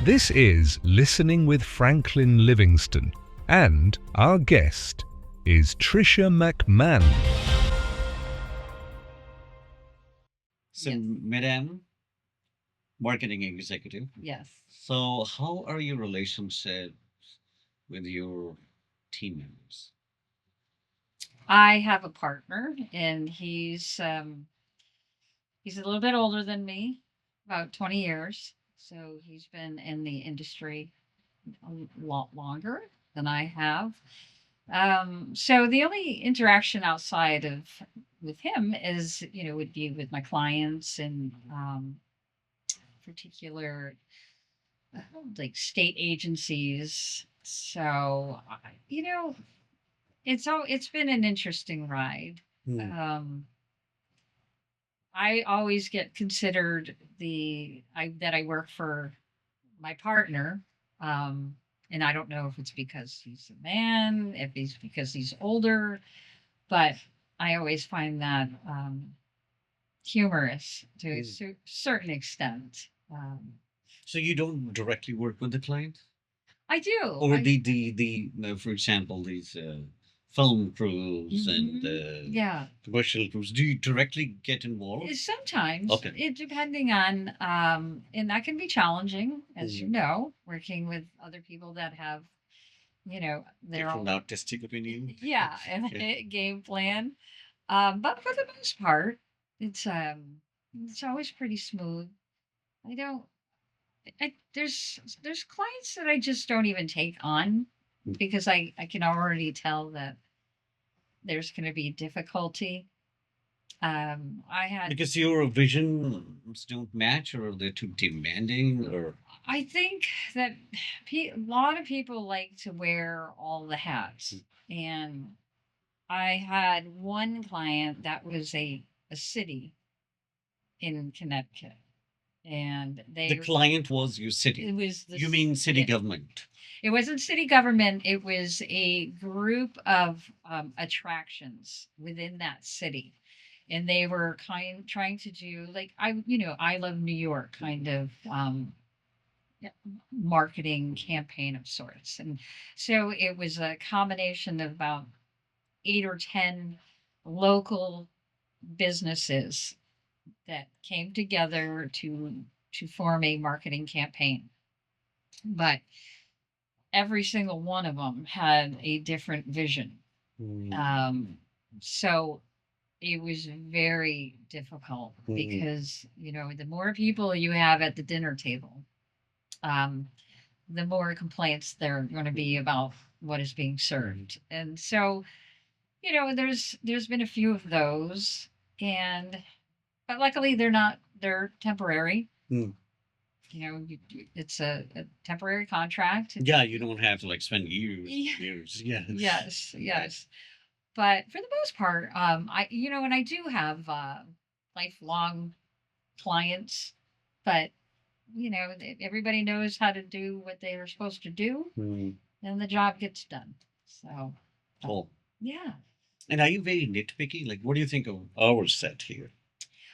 This is Listening with Franklin Livingston, and our guest is Tricia McMahon. So, Yes. Madam, marketing executive. Yes. So, how are your relationships with your team members? I have a partner and he's a little bit older than me, about 20 years. So he's been in the industry a lot longer than I have. So the only interaction outside of with him is, would be with my clients and particular like state agencies. So, it's been an interesting ride. Hmm. Um, I always get considered that I work for my partner. Um, and I don't know if it's because he's a man, if he's because he's older, but I always find that humorous to a Hmm. certain extent. So you don't directly work with the client, I do. or for example, these film crews and Yeah. commercial crews. Do you directly get involved? Sometimes Okay. it depending on and that can be challenging, as you Mhm. know, working with other people that have, their Different own artistic opinion. yeah, and Yeah. a game plan. But for the most part, it's it's always pretty smooth. I don't there's clients that I just don't even take on because I can already tell that there's going to be difficulty. I had Because your visions don't match, or they're too demanding, or I think that a lot of people like to wear all the hats. And I had one client that was a city in Connecticut. And the client was your it city. was You mean city government? it wasn't city government, it was a group of attractions within that city. And they were trying to do like I love New York kind of yeah, marketing campaign of sorts. And so it was a combination of about 8 or 10 local businesses that came together to form a marketing campaign. But every single one of them had a different vision. Mm. So it was very difficult because, the more people you have at the dinner table, um, the more complaints there are going to be about what is being served. And so, there's been a few of those, and but luckily they're temporary. Mm. It's a temporary contract. Yeah, you don't have to like spend years, Yeah. years. Yes. Yes, Right. yes. But for the most part, and I do have lifelong clients, but everybody knows how to do what they are supposed to do, Mm. and the job gets done. So, Cool. yeah, And are you very nitpicky? Like, what do you think of our set here?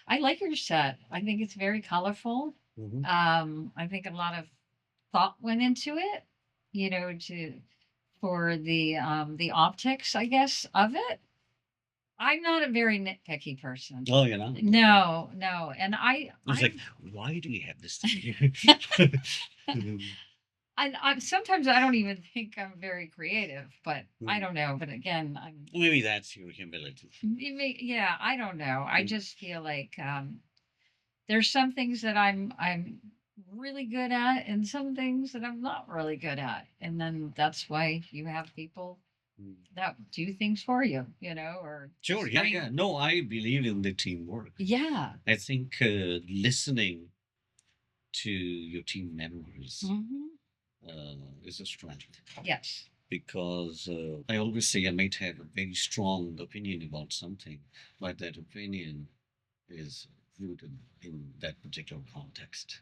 I like your set. I think it's very colorful. Mhm. I think a lot of thought went into it, to for the optics, I guess, of it. I'm not a very nitpicky person. Oh, you know. No, no, and I was like, why do we have this thing here? I sometimes I don't even think I'm very creative, but I Mm. don't know. But again, Maybe that's your humility. yeah, I don't know. I just feel like there's some things that I'm really good at, and some things that I'm not really good at, and then that's why you have people Mm. that do things for you, or Sure, yeah, yeah. No, I believe in the teamwork. Yeah. I think listening to your team members is a strength. Yes. Because I always say I might have a very strong opinion about something, but that opinion is rooted in that particular context,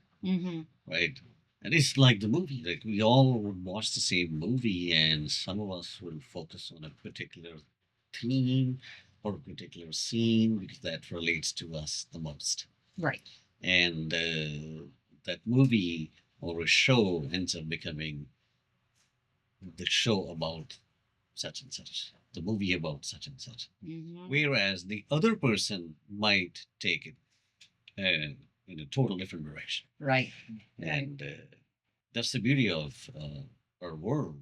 right? And it's like the movie, like we all would watch the same movie, and some of us will focus on a particular theme or a particular scene because that relates to us the most. Right. And that movie or a show ends up becoming the show about such and such, the movie about such and such. Whereas the other person might take it in a total different direction. Right. And that's the beauty of our world,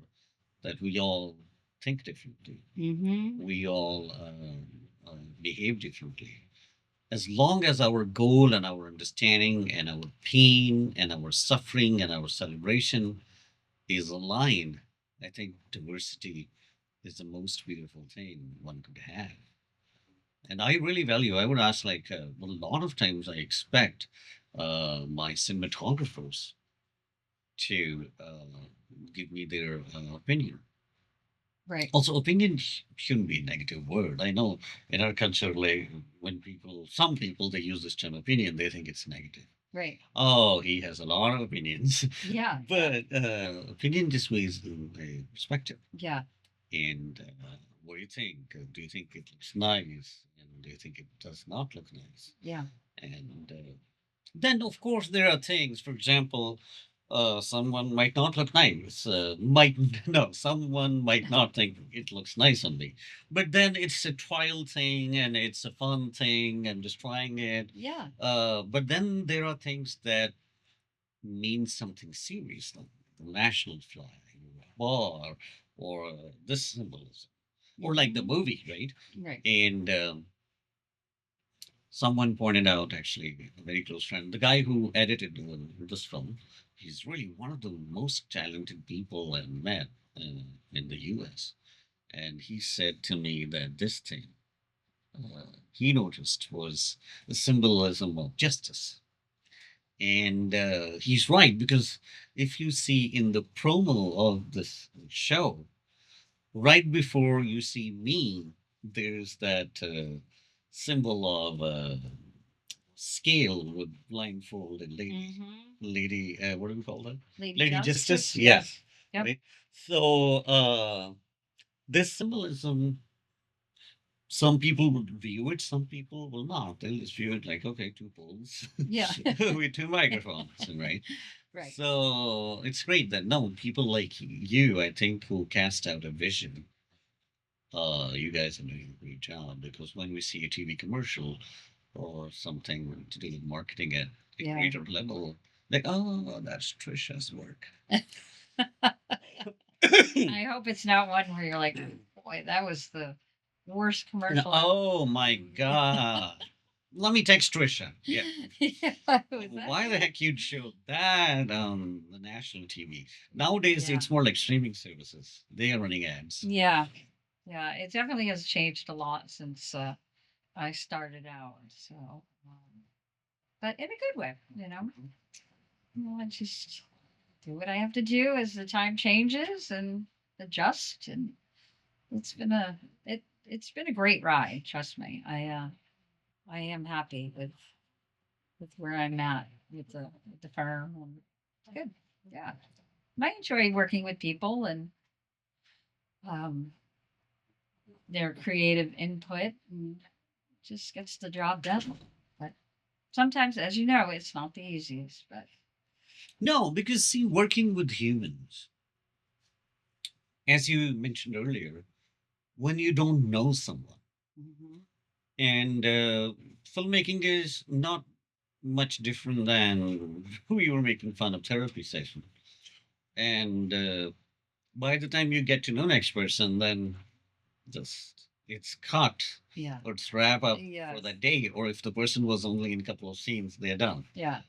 that we all think differently. We all behave differently. As long as our goal and our understanding and our pain and our suffering and our celebration is aligned, I think diversity is the most beautiful thing one could have. And I really value, I would ask, like, a lot of times I expect my cinematographers to give me their opinion. Right. Also, opinion shouldn't be a negative word. I know in our culture, like when people, some people, they use this term opinion, they think it's negative. Right. Oh, he has a lot of opinions. Yeah. But opinion just means a perspective. Yeah. And what do you think? Do you think it looks nice? And do you think it does not look nice? Yeah. And then, of course, there are things. For example, someone might not look nice. Might no, someone might not think it looks nice on me. But then it's a trial thing, and it's a fun thing, and just trying it. Yeah. But then there are things that mean something serious, like the national flag, or this symbolism, or like the movie, right? Right. And someone pointed out, actually, a very close friend, the guy who edited this film, he's really one of the most talented people I've met in the US. And he said to me that this thing he noticed was the symbolism of justice. And he's right, because if you see in the promo of this show, right before you see me, there's that symbol of scale with blindfolded lady. Lady, what do we call that? Lady Justice. Yeah. Yes. Yep. Right. So this symbolism, some people will view it, some people will not. They'll just view it like, okay, two poles Yeah. with two microphones, right? Right. So it's great that no people like you, I think, who cast out a vision. You guys are doing a great job, because when we see a TV commercial or something to do with marketing at a Yeah. greater level, like, oh, that's Tricia's work. I hope it's not one where you're like, boy, that was the worst commercial. Oh my God. Let me text Tricia. Yeah. Yeah, was that? Why the heck you'd show that on the national TV? Nowadays, Yeah. it's more like streaming services. They are running ads. Yeah. Yeah. It definitely has changed a lot since I started out. So, but in a good way, you know. I just do what I have to do as the time changes and adjust. And it's been it's been a great ride. Trust me. I am happy with where I'm at with the firm. And it's good. Yeah. I enjoy working with people and um, their creative input, and just gets the job done. But sometimes, as you know, it's not the easiest. But No, because see, working with humans, as you mentioned earlier, when you don't know someone, and filmmaking is not much different than we were making fun of therapy session. And by the time you get to know next person, then just it's cut yeah, or it's wrap up for yes, that day. Or if the person was only in a couple of scenes, they're done. yeah,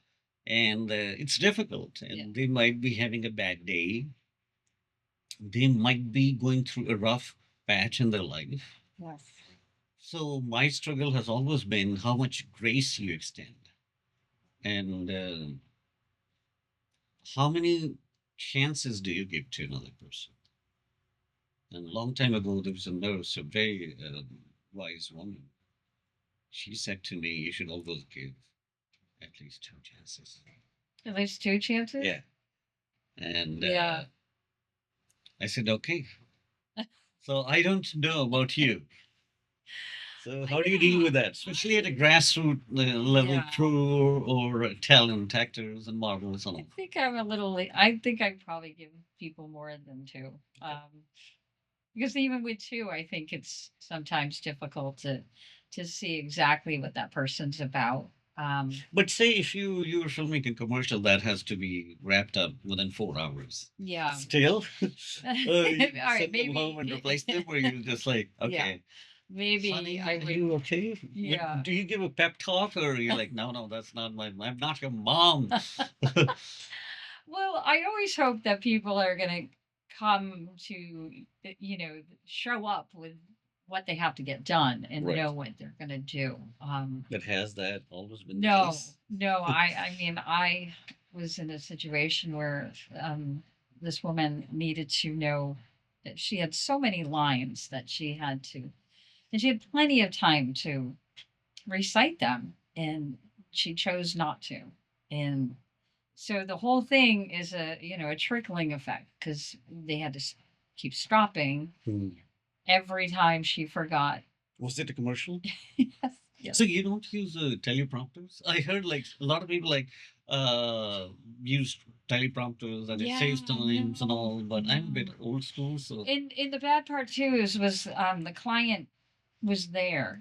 And it's difficult, and Yeah. they might be having a bad day. They might be going through a rough patch in their life. yes, So my struggle has always been how much grace you extend, and how many chances do you give to another person. And a long time ago, there was a nurse, a very wise woman. She said to me, "You should always give at least two chances." at least two chances. Yeah. And Yeah. I said, "Okay." So I don't know about you. So how do you deal with that, especially at a grassroots level, Yeah. crew or talent actors and models and I all? think I'm a little. I think I probably give people more than two. Because even with two, I think it's sometimes difficult to see exactly what that person's about. Um, But say if you're filming a commercial that has to be wrapped up within 4 hours, yeah. still, you All right, send them home and maybe. replace them, or you just like, Yeah, okay, maybe honey, I are would. you okay? Yeah. Do you give a pep talk, or you're like, no, no, that's not my, I'm not your mom. Well, I always hope that people are going to come to, show up with what they have to get done and Right. know what they're going to do. But has that always been the No, case? no, I mean, I was in a situation where this woman needed to know that she had so many lines that she had to, and she had plenty of time to recite them, and she chose not to. And so the whole thing is a trickling effect because they had to keep stopping Hmm. every time she forgot. Was it a commercial? Yes. Yes. So you don't use teleprompters? I heard like a lot of people like uh use teleprompters and it Yeah, saves times and no, all, but I'm a bit no. old school, so In the bad part too was the client was there,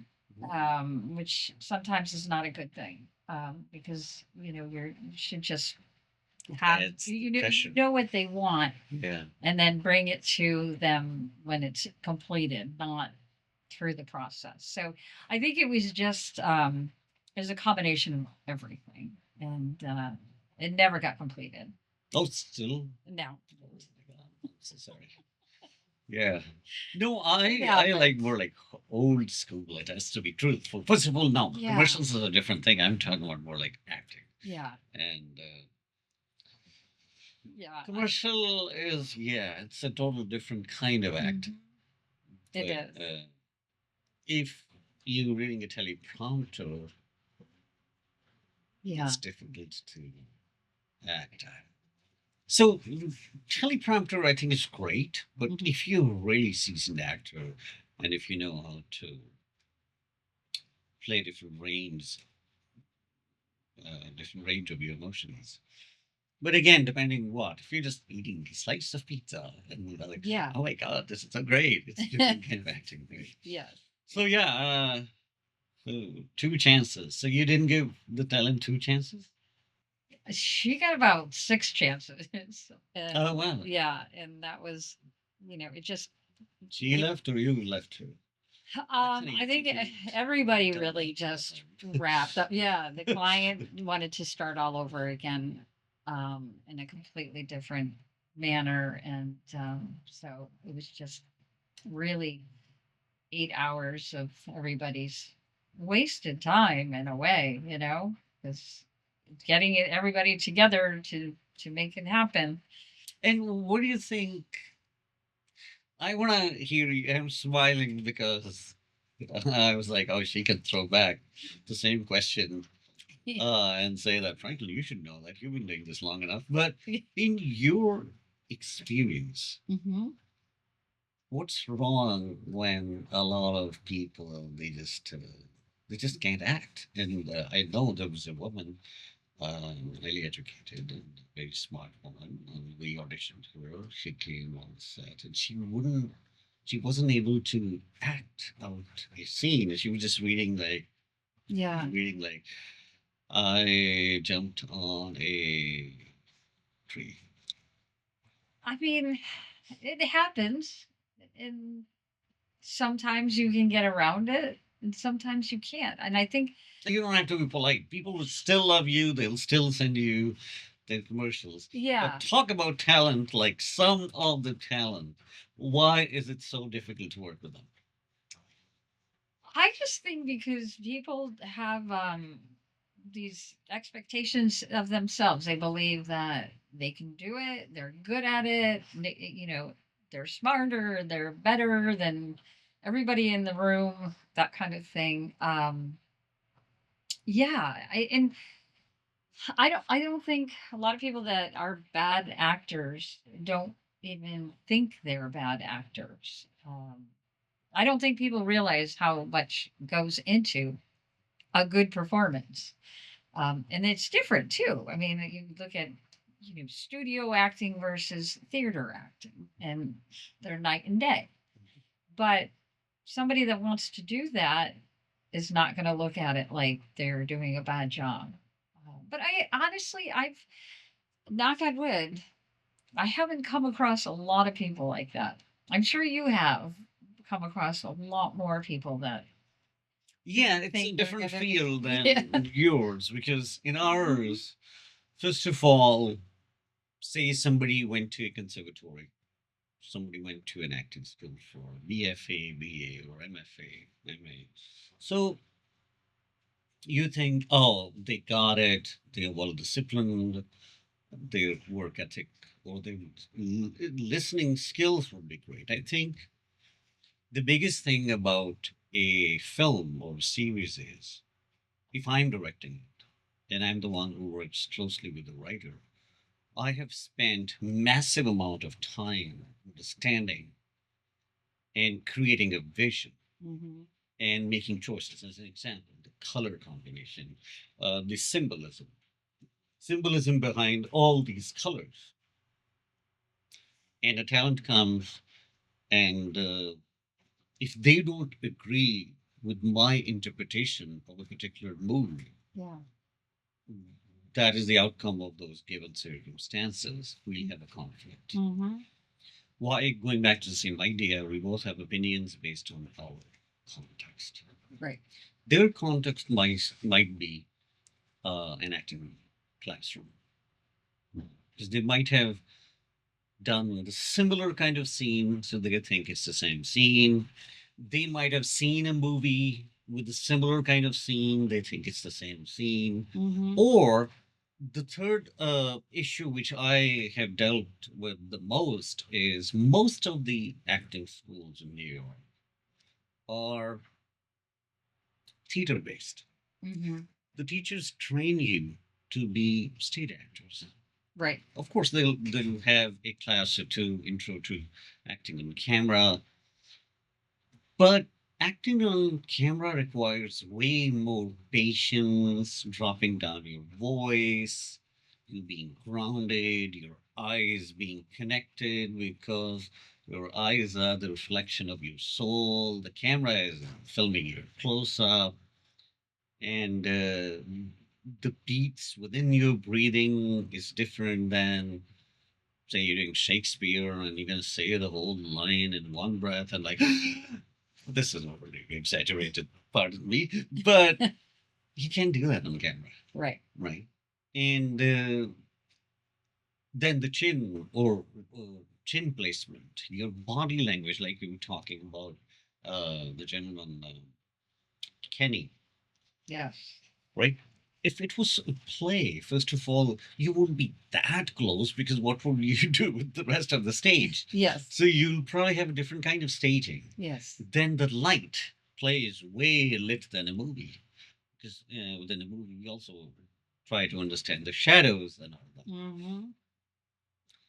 which sometimes is not a good thing, because you should just have adds you the know you pressure. know what they want Yeah. and then bring it to them when it's completed, not through the process. So I think it was a combination of everything, and it never got completed. Oh, still. No, Oh my God, I'm so sorry. Yeah. No, it I happened. like more like old school. It has to be truthful. First of all, no, Yeah, commercials is a different thing. I'm talking about more like acting. yeah, And yeah. commercial is, yeah, it's a total different kind of act. Mhm. It But is. if you're reading a teleprompter, Yeah. it's difficult to act. So teleprompter, I think, is great. But Mhm. if you're a really seasoned actor, and if you know how to play different range of your emotions. But again, depending what, if you're just eating a slice of pizza and you're like, Yeah. oh my god, this is so great, it's a different kind of acting, right? Yes. So yeah, two chances. So you didn't give the talent two chances? She got about six chances. Oh wow. Yeah, and that was, it just She it, left or you left her? I think everybody really just wrapped up. Yeah, the client wanted to start all over again, in a completely different manner, and so it was just really 8 hours of everybody's wasted time in a way, because getting everybody together to make it happen. And what do you think? I want to hear you. I'm smiling because I was like, oh, she can throw back the same question and say that, frankly, you should know that. You've been doing this long enough. But in your experience, Hmm. what's wrong when a lot of people they just can't act? And I know there was a woman, highly educated and very smart woman, and we auditioned her. She came on set, and she wasn't able to act out a scene. She was just Yeah. reading like, I jumped on a tree. I mean, it happens, and sometimes you can get around it, and sometimes you can't. And I think, You don't have to be polite. People will still love you. They'll still send you their commercials. yeah, But talk about talent, like some of the talent. Why is it so difficult to work with them? I just think because people have these expectations of themselves. They believe that they can do it, they're good at it, they're smarter, they're better than everybody in the room, that kind of thing. Yeah, I don't think a lot of people that are bad actors don't even think they're bad actors. I don't think people realize how much goes into a good performance. And it's different too. I mean, you look at, studio acting versus theater acting, and they're night and day. But somebody that wants to do that is not going to look at it like they're doing a bad job. But I honestly, knock on wood, I haven't come across a lot of people like that. I'm sure you have come across a lot more people that Yeah, it's a think they're different gonna, field yeah. than yours because in ours, first of all, say somebody went to a conservatory, somebody went to an acting school for BFA, BA, or MFA, MA. So you think, oh, they got it, they're well disciplined, their work ethic or their listening skills would be great. I think the biggest thing about a film or series is if I'm directing it and I'm the one who works closely with the writer, I have spent massive amount of time understanding and creating a vision Mhm. and making choices. As an example, the color combination, the symbolism behind all these colors, and a talent comes and if they don't agree with my interpretation of a particular movie, Yeah. that is the outcome of those given circumstances. We have a conflict. Mm-hmm. Why, going back to the same idea, we both have opinions based on our context. Right. Their context might be an acting classroom because they might have done the similar kind of scene, so they think it's the same scene. They might have seen a movie with a similar kind of scene, they think it's the same scene. Mm-hmm. Or the third issue, which I have dealt with the most, is most of the acting schools in New York are theater based. Mm-hmm. The teachers train you to be stage actors. Right. Of course, they'll have a class or two intro to acting on camera, but acting on camera requires way more patience, dropping down your voice, you being grounded, your eyes being connected because your eyes are the reflection of your soul. The camera is filming your close up, and the beats within your breathing is different than say you're doing Shakespeare and you're gonna say the whole line in one breath and like this is overly exaggerated, pardon me, but you can't do that on camera, Right. right? And then the chin or chin placement, your body language, like we were talking about the gentleman Kenny, Yes. right? If it was a play, first of all, you wouldn't be that close because what would you do with the rest of the stage? Yes. So you'll probably have a different kind of staging. Yes. Then the light play is way lit than a movie because within a movie we also try to understand the shadows and all that. Mm-hmm.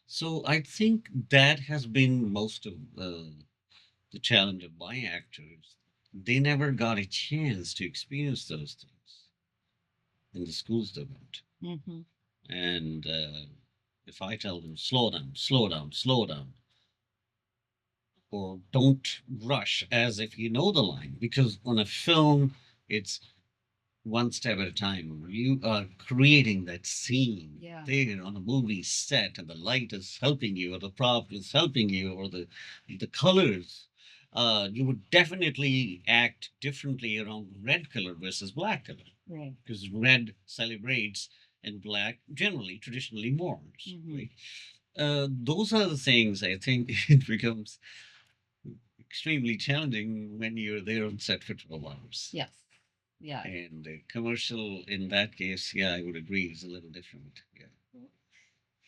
So I think that has been most of the challenge of my actors. They never got a chance to experience those things in the schools they went. Mm-hmm. And if I tell them, slow down, slow down, slow down, or don't rush as if you know the line, because on a film, it's one step at a time. You are creating that scene there on a movie set, and the light is helping you, or the prop is helping you, or the colors. You would definitely act differently around red color versus black color. Right. Because red celebrates and black generally traditionally mourns. Mm-hmm. Right? Those are the things I think it becomes extremely challenging when you're there on set for 12 hours. Yes. Yeah. And the commercial in that case, yeah, I would agree, is a little different. Yeah.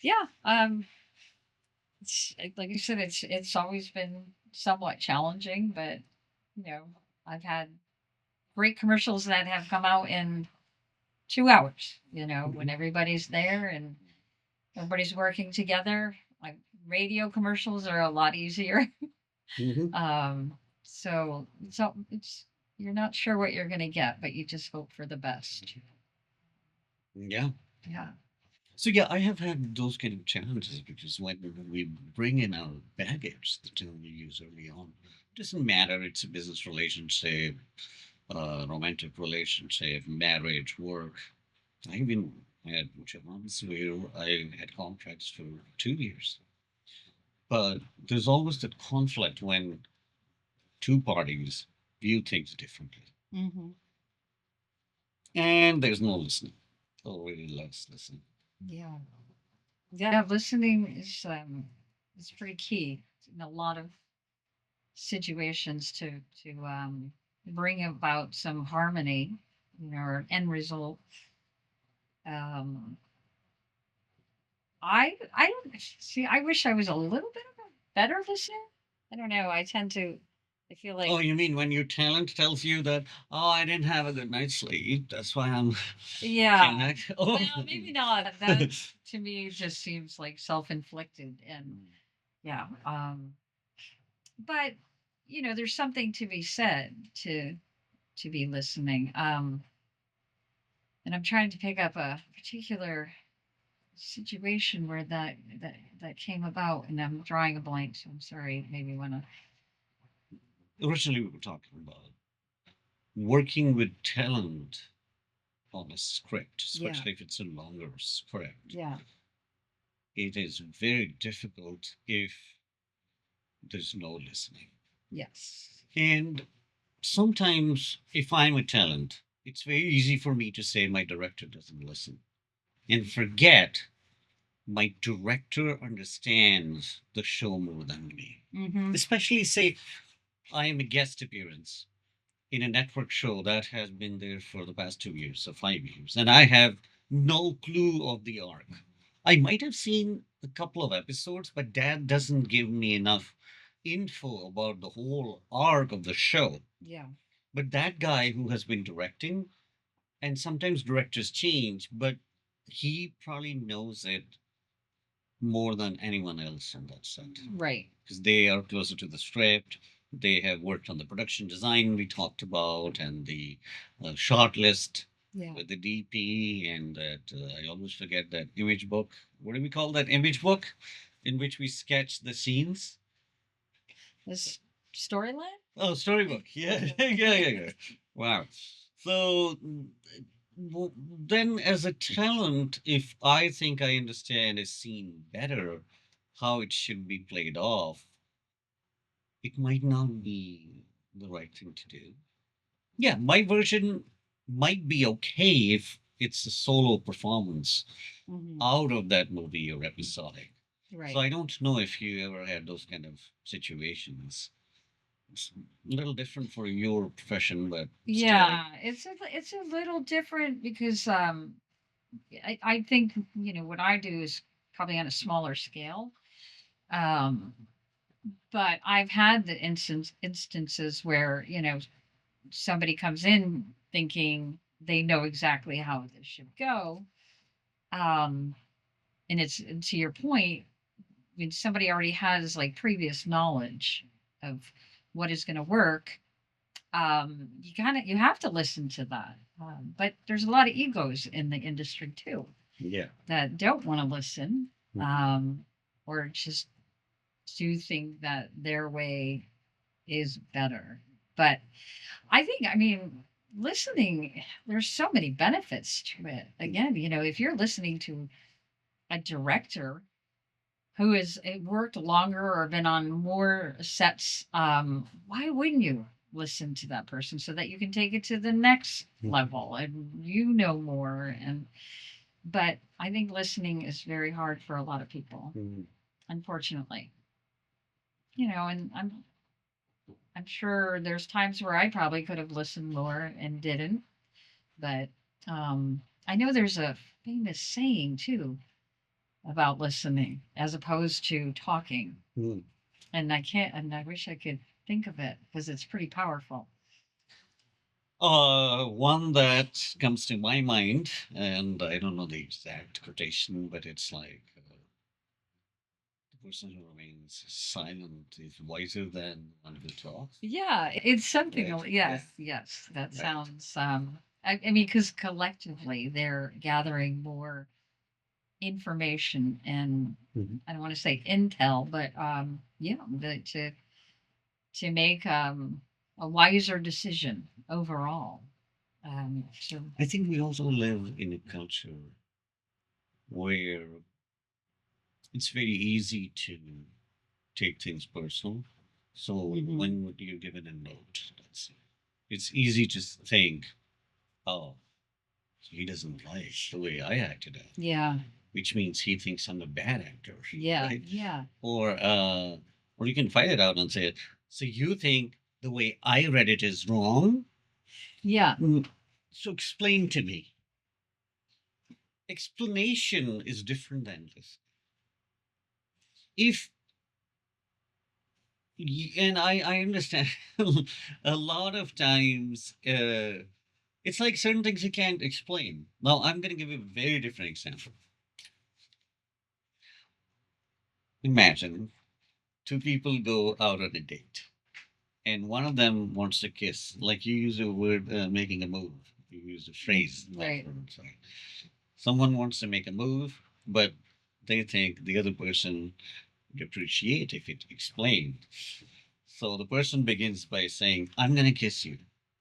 Yeah. It's, like you said, it's always been somewhat challenging, but I've had great commercials that have come out in 2 hours. When everybody's there and everybody's working together. Like radio commercials are a lot easier. Mm-hmm. um, So it's you're not sure what you're going to get, but you just hope for the best. Yeah. Yeah. So yeah, I have had those kind of challenges because when we bring in our baggage, the term we use early on, doesn't matter. It's a business relationship, romantic relationship, marriage, work. I even had jobs where I had contracts for 2 years. But there's always that conflict when two parties view things differently. Mm-hmm. And there's no listening. Nobody loves listening. Yeah. Yeah. Listening is pretty key in a lot of situations to bring about some harmony, or end result. Um, I don't see. I wish I was a little bit of a better listener. I don't know. I tend to. I feel Oh, like you mean when your talent tells you that, oh, I didn't have a good night's sleep. That's why I'm yeah. can't act. Oh, Well, maybe not. That to me just seems like self-inflicted, and yeah. But there's something to be said to be listening. And I'm trying to pick up a particular situation where that came about, and I'm drawing a blank. So I'm sorry. Maybe you wanna. originally we were talking about working with talent on a script, Yeah. especially if it's a longer script. Yeah. It is very difficult if there's no listening. Yes. And sometimes, if I'm a talent, it's very easy for me to say my director doesn't listen and forget my director understands the show more than me. Mm-hmm. Especially, say, I am a guest appearance in a network show that has been there for the past 2 years or 5 years, and I have no clue of the arc. I might have seen a couple of episodes, but that doesn't give me enough info about the whole arc of the show. Yeah. But that guy who has been directing, and sometimes directors change, but he probably knows it more than anyone else on that set Right. because they are closer to the script. They have worked on the production design we talked about and the short list Yeah. with the DP and that I always forget that image book. What do we call that image book in which we sketch the scenes? This storyline. Oh, storybook. Yeah, yeah. Wow. So then, as a talent, if I think I understand a scene better, how it should be played off, it might not be the right thing to do. Yeah, my version might be okay if it's a solo performance Mm-hmm. out of that movie or episodic. Right. So I don't know if you ever had those kind of situations. It's a little different for your profession, but yeah, it's a little different because I think what I do is probably on a smaller scale. Um, but I've had the instances where somebody comes in thinking they know exactly how this should go. Um, and it's and to your point, when somebody already has like previous knowledge of what is going to work, you have to listen to that. But there's a lot of egos in the industry too yeah. that don't want to listen, Mhm. or just do think that their way is better. But I mean, listening, there's so many benefits to it. Again, if you're listening to a director who has worked longer or been on more sets, why wouldn't you listen to that person so that you can take it to the next level and more? And but I think listening is very hard for a lot of people, Mhm. unfortunately. And I'm sure there's times where I probably could have listened more and didn't. But I know there's a famous saying too about listening as opposed to talking. Mhm. And I can't, and I wish I could think of it because it's pretty powerful. One that comes to my mind, and I don't know the exact quotation, but it's like person who remains silent is wiser than one who talks. Yeah, it's something. Right. Yeah. Yes, yes, that Right. sounds. I mean, because collectively they're gathering more information and Mhm. I don't want to say intel, but yeah, to make a wiser decision overall. So I think we also live in a culture where it's very easy to take things personal. So when you're given a note, let's say, it's easy to think, oh, he doesn't like the way I acted out, yeah, which means he thinks I'm a bad actor, yeah, right? yeah, Or you can fight it out and say, so you think the way I read it is wrong? yeah, So explain to me. Explanation is different than this. If and I understand a lot of times it's like certain things you can't explain. Now I'm going to give you a very different example. Imagine two people go out on a date, and one of them wants to kiss. Like you use the word making a move. You use the phrase. right, Sorry. Someone wants to make a move, but they think the other person would appreciate if it explained. So the person begins by saying, I'm going to kiss you,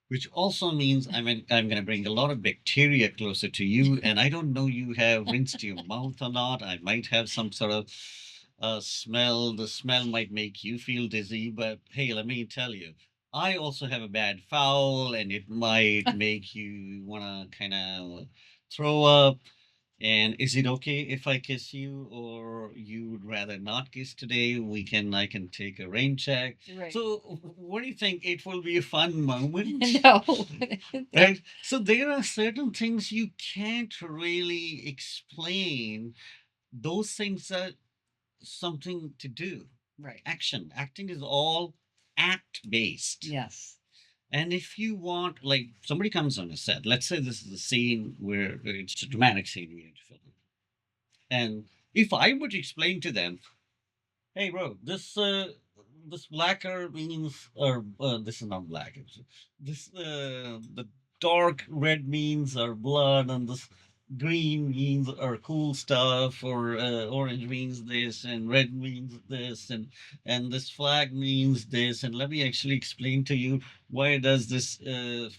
which also means I'm going to bring a lot of bacteria closer to you. And I don't know you have rinsed your mouth or not. I might have some sort of smell. The smell might make you feel dizzy. But hey, let me tell you, I also have a bad foul and it might make you want to kind of throw up. And is it okay if I kiss you, or you would rather not kiss today? I can take a rain check. right. So, what do you think? It will be a fun moment, No, right? So there are certain things you can't really explain. Those things are something to do. right. Acting is all act based. Yes. And if you want, like, somebody comes on a set, let's say this is a scene where it's a dramatic scene we need to film. And if I would explain to them, hey, bro, this blacker means, or this is not black. This the dark red means our blood, and this green means our cool stuff, or orange means this, and red means this, and this flag means this. And let me actually explain to you why does this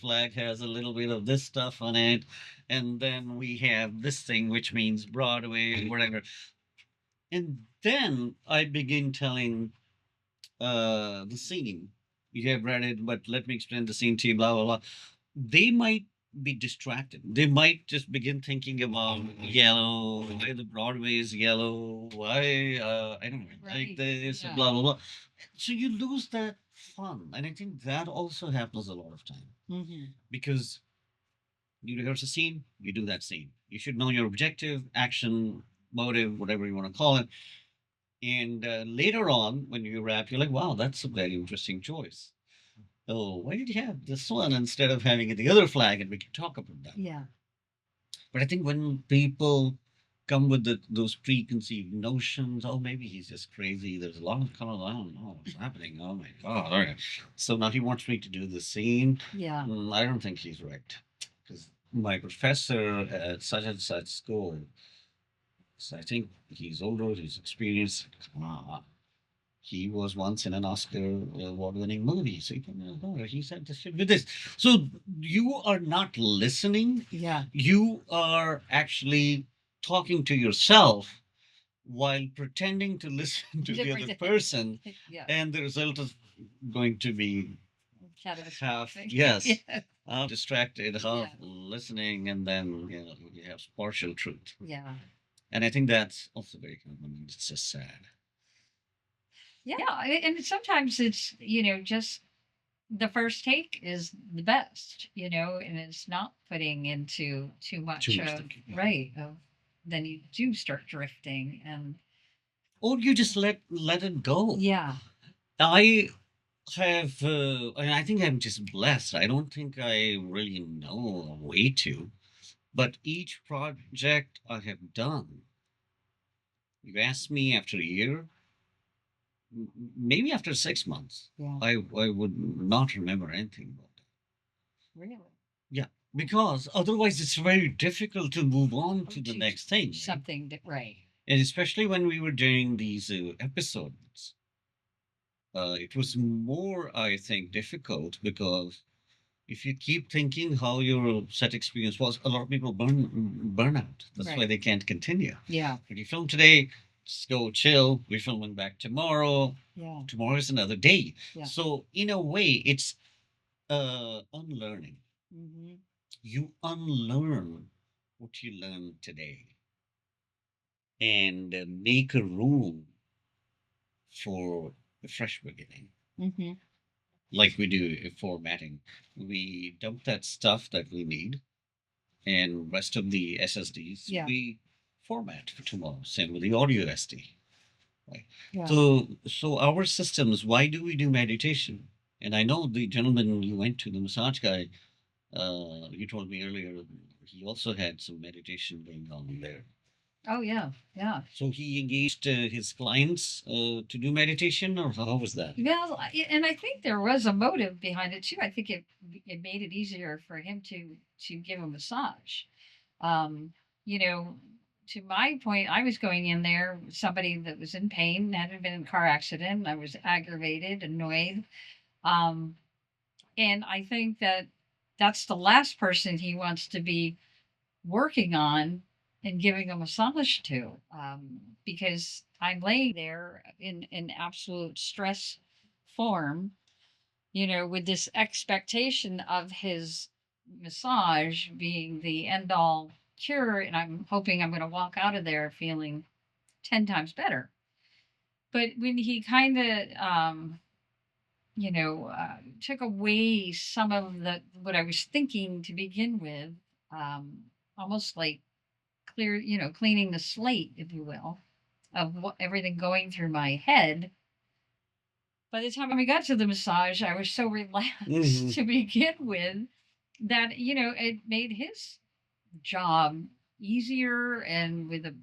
flag has a little bit of this stuff on it, and then we have this thing which means Broadway, whatever. And then I begin telling the scene. You have read it, but let me explain the scene to you, blah, blah, blah. They might be distracted. They might just begin thinking about yellow, why the Broadway is yellow, why I don't like Right. this, Yeah. blah, blah, blah. So you lose that fun. And I think that also happens a lot of time because you rehearse a scene, you do that scene. You should know your objective, action, motive, whatever you want to call it. And later on, when you wrap, you're like, wow, that's a very interesting choice. Oh, why did you have this one instead of having the other flag? And we can talk about that. Yeah. But I think when people come with those preconceived notions, oh, maybe he's just crazy. There's a lot of color. I don't know what's happening. Oh my God. All right. So now he wants me to do the scene. Yeah. I don't think he's right. Because my professor at such and such school, so I think he's older, he's experienced. He was once in an Oscar award-winning movie. So he said this shit with this. So you are not listening. Yeah. You are actually talking to yourself while pretending to listen to the other person, Yeah. and the result is going to be half Catastrophic. yes, Yeah. half distracted, half Yeah. listening, and then you have partial truth. Yeah. And I think that's also very common. I mean, it's just sad. Yeah. And sometimes it's, just the first take is the best, and it's not putting into too much Too much of, thinking. Yeah. right. Then you do start drifting and, Or you just let it go. yeah. I have, and I think I'm just blessed. I don't think I really know a way to, but each project I have done, you ask me after a year, maybe after 6 months, Yeah. I would not remember anything about that. Really? Yeah, because otherwise it's very difficult to move on to the To next thing, right? something that right. And especially when we were doing these episodes, it was more, I think, difficult because if you keep thinking how your set experience was, a lot of people burn out. That's why Right. they can't continue. Yeah. When you film today, just go chill. We're filming back tomorrow. Yeah. Tomorrow is another day. Yeah. So in a way, it's unlearning. Mm-hmm. You unlearn what you learned today and make a room for a fresh beginning. Mm-hmm. Like we do formatting, we dump that stuff that we need, and rest of the SSDs Yeah. we format for tomorrow. Same with the audio SD. Right. Yeah. So our systems. Why do we do meditation? And I know the gentleman you went to, the massage guy. You told me earlier he also had some meditation going on there. Oh yeah. Yeah. So he engaged his clients to do meditation, or how was that? Well, and I think there was a motive behind it too. I think it made it easier for him to give a massage. Um, you know, to my point, I was going in there with somebody that was in pain, hadn't been in a car accident. I was aggravated, annoyed. Um, and I think that that's the last person he wants to be working on and giving a massage to, because I'm laying there in absolute stress form, with this expectation of his massage being the end all cure. And I'm hoping I'm going to walk out of there feeling 10 times better. But when he kind of, took away some of what I was thinking to begin with, um, almost like cleaning the slate, if you will, of everything going through my head. By the time I got to the massage, I was so relaxed to begin with that, it made his job easier and with a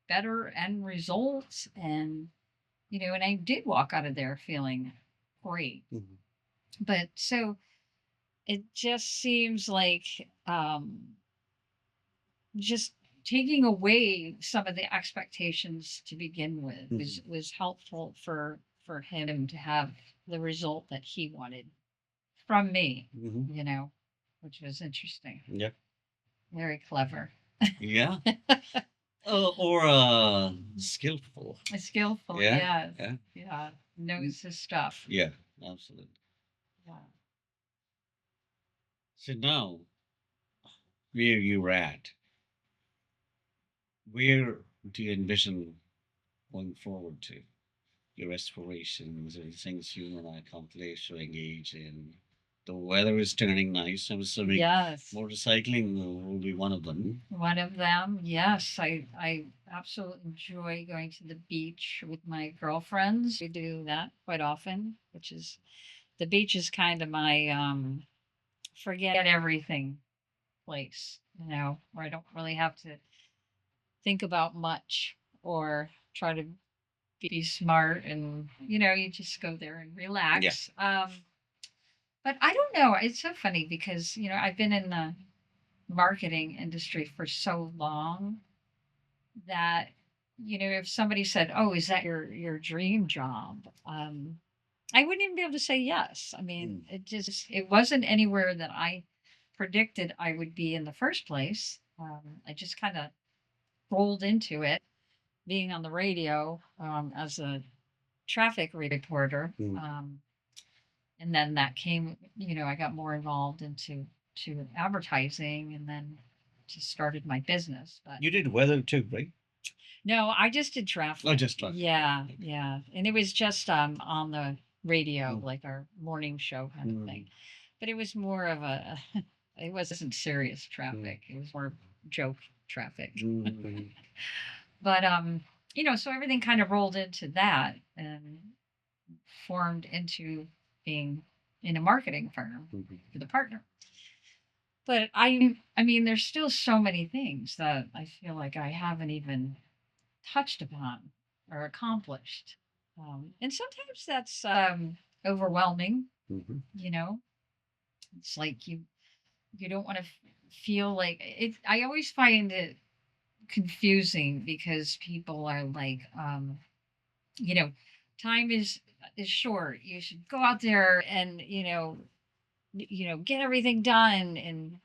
better end result. And I did walk out of there feeling great. Mhm. But so it just seems like, just taking away some of the expectations to begin with was helpful for him to have the result that he wanted from me, Mhm. which was interesting. Yeah. Very clever. Yeah. Or skillful. Skillful, Yeah. yes. Yeah. Yeah. Knows his stuff. Yeah. Absolutely. Yeah. So now, where you're at, where do you envision going forward to? Your aspirations or things you want to accomplish or engage in. The weather is turning nice. I'm assuming Yes. motorcycling will be one of them. One of them, yes. I absolutely enjoy going to the beach with my girlfriends. We do that quite often, which is the beach is kind of my forget everything place, where I don't really have to think about much or try to be smart, and you just go there and Yeah. relax. But I don't know. It's so funny because I've been in the marketing industry for so long that if somebody said, "Oh, is that your dream job?" I wouldn't even be able to say yes. I mean, it wasn't anywhere that I predicted I would be in the first place. I just kind of rolled into it, being on the radio as a traffic reporter, and then that came. I got more involved to advertising, and then just started my business. But You did weather too, right? no, I just did Oh, traffic. just traffic. Yeah, yeah. And it was just on the radio, like our morning show kind of thing. But it was more of a it wasn't serious traffic. It was more joke traffic. But so everything kind of rolled into that and formed into being in a marketing firm with a partner. But I mean there's still so many things that I feel like I haven't even touched upon or accomplished. And sometimes that's overwhelming. Hmm. You know, it's like you don't want to feel like it. I always find it confusing because people are like, you know, time is short. You should go out there and get everything done and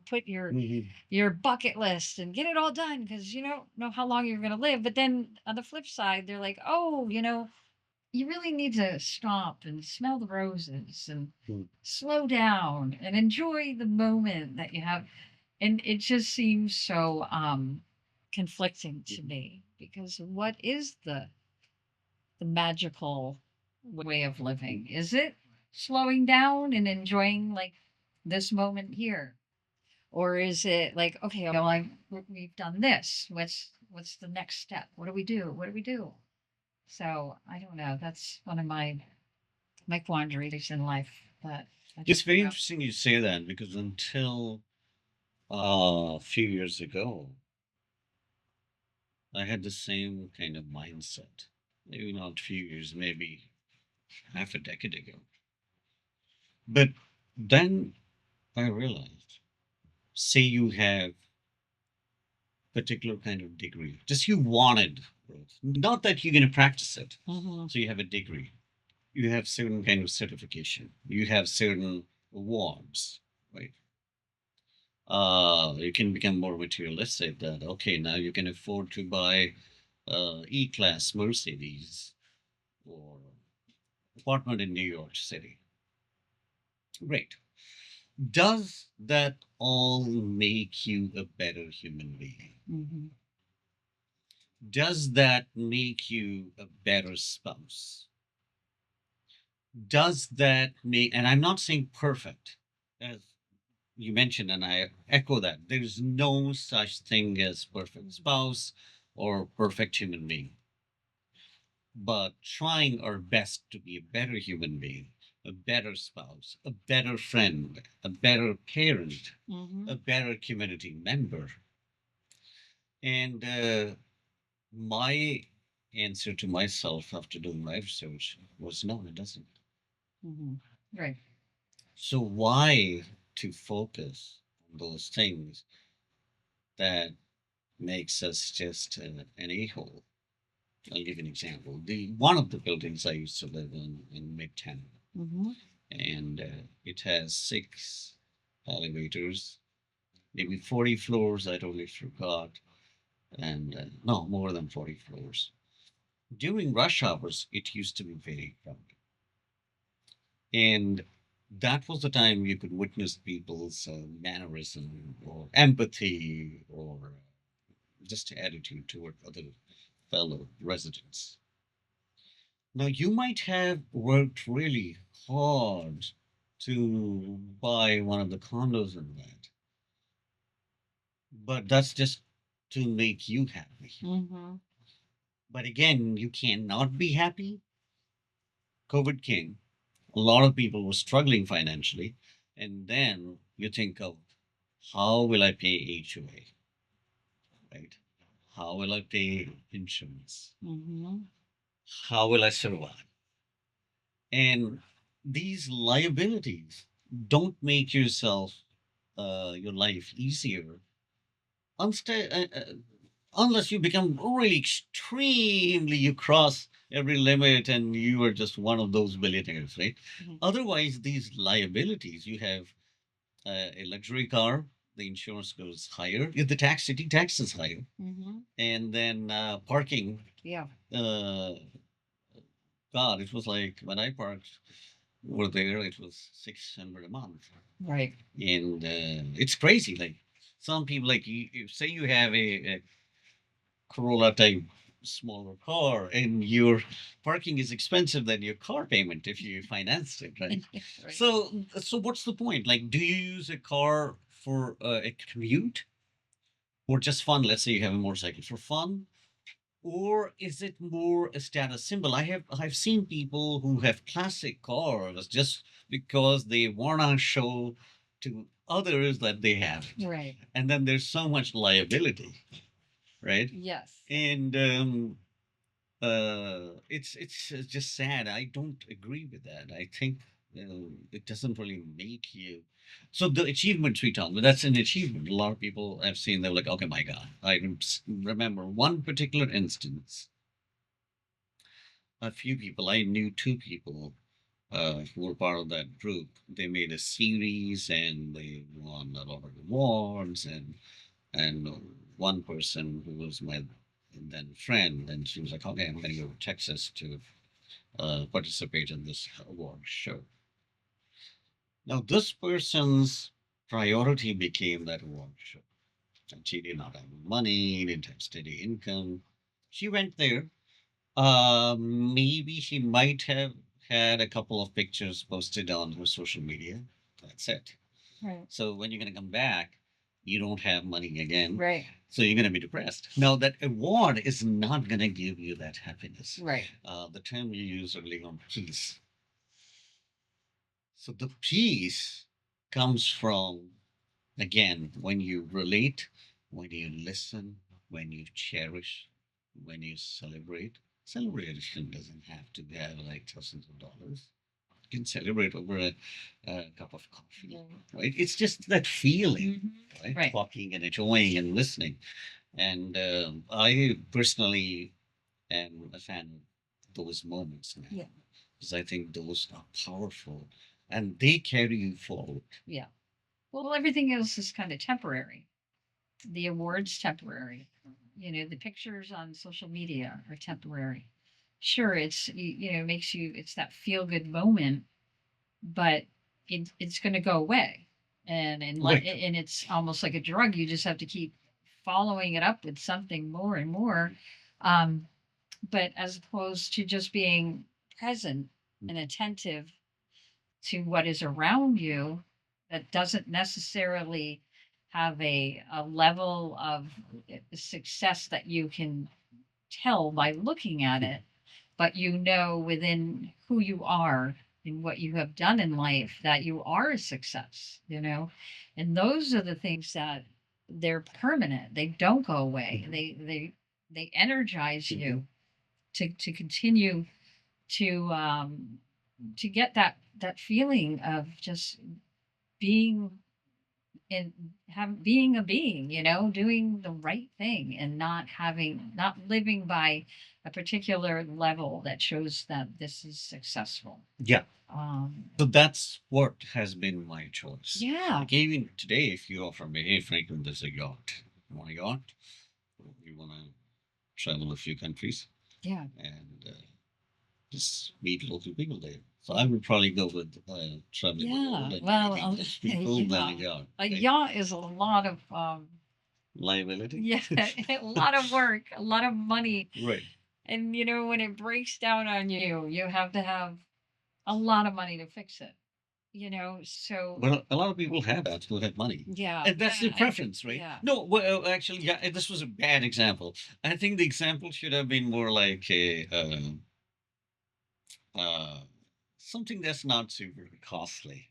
put Hmm. your bucket list and get it all done because you don't know how long you're going to live. But then on the flip side, they're like, oh, you really need to stop and smell the roses and slow down and enjoy the moment that you have. And it just seems so conflicting to me because what is the magical way of living? Is it slowing down and enjoying like this moment here? Or is it like, okay, well, we've done this. What's the next step? What do we do? What do we do? So I don't know. That's one of my quandaries in life that I It's just very figure out. interesting you say that because until a few years ago, I had the same kind of mindset. Maybe not a few years, maybe half a decade ago. But then I realized, say you have particular kind of degree, just you wanted growth, not that you're going to practice it. Mm-hmm. So you have a degree, you have certain kind of certification, you have certain awards, right? You can become more materialistic that okay, now you can afford to buy E-class Mercedes or apartment in New York City. Great. Does that all make you a better human being? Mm-hmm. Does that make you a better spouse? Does that make, and I'm not saying perfect, as you mentioned, and I echo that. There's no such thing as perfect spouse or perfect human being, but trying our best to be a better human being, a better spouse, a better friend, a better parent, Mm-hmm. a better community member. And my answer to myself after doing my research was no, it doesn't. Mm-hmm. Right. So why to focus on those things that makes us just an a-hole? I'll give you an example. The one of the buildings I used to live in Midtown, Mm-hmm. and it has 6 elevators, maybe 40 floors. I totally forgot, and no, more than 40 floors. During rush hours, it used to be very crowded, and that was the time you could witness people's mannerism or empathy or just attitude toward other fellow residents. Now, you might have worked really hard to buy one of the condos in that, but that's just to make you happy. Mm-hmm. But again, you cannot be happy. COVID came, a lot of people were struggling financially, and then you think of how will I pay HOA, right? How will I pay insurance? Mm-hmm. How will I survive? And these liabilities don't make your life easier unless you become really extremely, you cross every limit and you are just one of those billionaires, right? Mm-hmm. Otherwise, these liabilities, you have a luxury car, the insurance goes higher. If the city tax is higher, Mm-hmm. and then parking. Yeah. Uh, God, it was like when I parked over there, it was 600 a month, Right. and it's crazy. Like some people, like you say, you have a Corolla type smaller car, and your parking is expensive than your car payment if you financed it, right? Right. So what's the point? Like, do you use a car for a commute or just fun? Let's say you have a motorcycle for fun, or is it more a status symbol? I've seen people who have classic cars just because they wanna show to others that they have it. Right. And then there's so much liability, right? Yes. And It's just sad. I don't agree with that. I think it doesn't really make you. So the achievements we talk, but that's an achievement. A lot of people I've seen, they're like, okay, my God. Remember one particular instance. A few people, I knew two people who were part of that group. They made a series and they won a lot of awards. And one person who was my then friend, and she was like, okay, I'm going to go to Texas to participate in this award show. Now, this person's priority became that award show. And she did not have money, didn't have steady income. She went there. Maybe she might have had a couple of pictures posted on her social media. That's it. Right. So when you're going to come back, you don't have money again. Right. So you're going to be depressed. Now, that award is not going to give you that happiness. Right. The term you use earlier on, peace. So the peace comes from, again, when you relate, when you listen, when you cherish, when you celebrate. Celebration doesn't have to have like thousands of dollars. You can celebrate over a cup of coffee, right? It's just that feeling, right? Right. Talking and enjoying and listening. And I personally am a fan of those moments now. Yeah. Because I think those are powerful and they carry you forward. Yeah. Well, everything else is kind of temporary. The awards temporary. The pictures on social media are temporary. Sure, it's makes you, it's that feel good moment, but it's going to go away, Right. and it's almost like a drug. You just have to keep following it up with something more and more, um, but as opposed to just being present and attentive to what is around you, that doesn't necessarily have a level of success that you can tell by looking at it, but within who you are and what you have done in life that you are a success. And those are the things that they're permanent. They don't go away. They energize you to continue to get that feeling of just being and being a being, doing the right thing and not living by a particular level that shows that this is successful. Yeah. um So that's what has been my choice. yeah. Like even today, if you offer me, hey Franklin, there's a yacht. You want a yacht? You want to travel a few countries Yeah. and just meet local people there. So I would probably go with traveling the world Yeah. and Well, meeting those people than a yeah. yacht. A Right? yacht is a lot of Liability. yeah, a lot of work, a lot of money. Right. And when it breaks down on you, you have to have a lot of money to fix it. So Well, a lot of people have that who have money. yeah. And that's their Yeah. preference, right? Yeah. No, well, actually, yeah, this was a bad example. I think the example should have been more like a uh, something that's not super costly.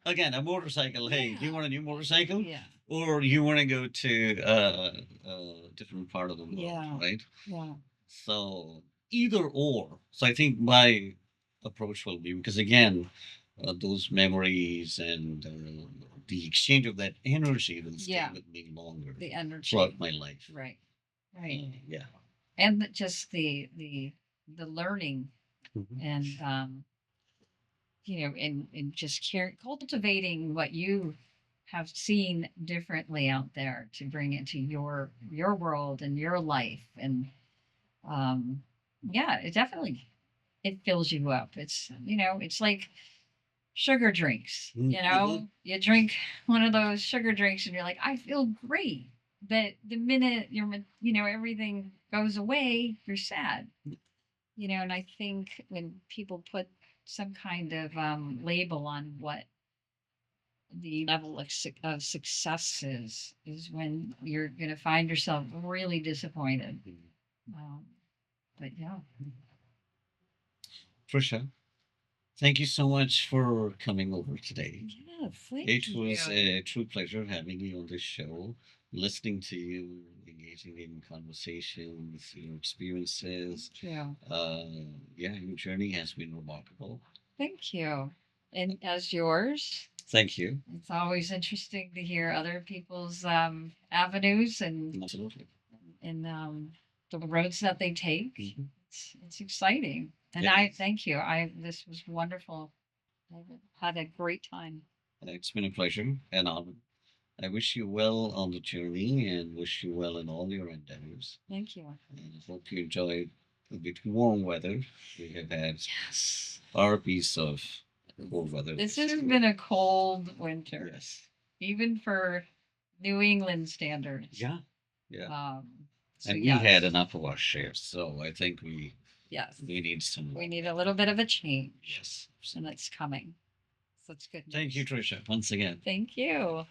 Again, a motorcycle. Hey, do you Yeah. want a new motorcycle? Yeah. Or you want to go to a different part of the world, Yeah. right? Yeah. So either or. So I think my approach will be because again, those memories and the exchange of that energy will stay Yeah. with me longer The energy. throughout my life. Right. Right. Yeah. And just the learning Mhm. and and just cultivating what you have seen differently out there to bring into your world and your life. And um yeah, it definitely, it fills you up. It's like sugar drinks. Mhm. You drink one of those sugar drinks and you're like, I feel great. But the minute everything goes away, you're sad. And I think when people put some kind of label on what the level of success is when you're going to find yourself really disappointed. Um, but yeah. Tricia, thank you so much for coming over today. Yeah, thank It was you. a true pleasure having you on this show, listening to you engaging in conversations, experiences. Thank you. Yeah, your journey has been remarkable. Thank you. And as yours, Thank you. it's always interesting to hear other people's avenues Absolutely. and the roads that they take. Mhm. It's exciting, and It I is. thank you. I This was wonderful. I had a great time. It's been a pleasure and honor. I wish you well on the journey and wish you well in all your endeavors. Thank you. And I hope you enjoyed a bit warm weather. We have had Yes. our piece of cold weather. This has been a cold winter, Yes. even for New England standards. Yeah. Yeah. So And we yes, had enough of our share, so I think yes, we need some we more. need a little bit of a change, Yes. and it's coming. So it's good. Thank you, news. Tricia, once again. Thank you.